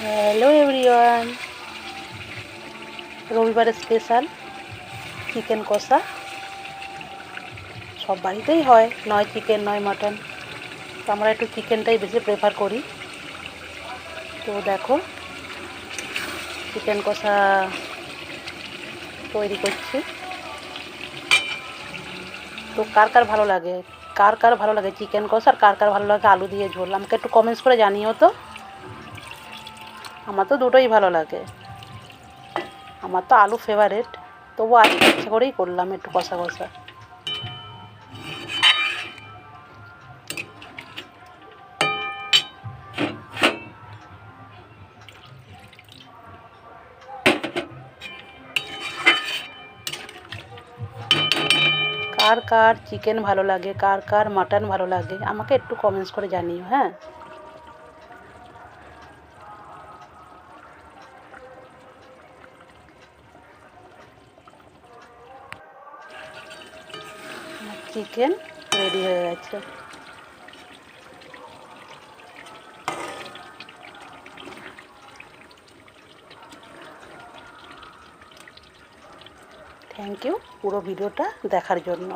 Hello everyone, রবিবারের special chicken কষা। সব বাড়িতেই হয়, নয় চিকেন নয় মাটন, তো আমরা একটু চিকেনটাই বেশি প্রেফার করি। তো দেখো চিকেন কষা তৈরি করছি। তো কার কার ভালো লাগে, চিকেন কষা, আর কার কার ভালো লাগে আলু দিয়ে ঝোল, আমাকে একটু কমেন্টস করে জানিও তো। আমার তো দুটোই ভালো লাগে, আমার তো আলু ফেভারেট, তবু আজকে ইচ্ছে করেই করলাম একটু কষা কষা। কার কার চিকেন ভালো লাগে, কার কার মাটন ভালো লাগে, আমাকে একটু কমেন্টস করে জানিও। হ্যাঁ, চিকেন রেডি হয়ে গেছে। থ্যাংক ইউ পুরো ভিডিওটা দেখার জন্য।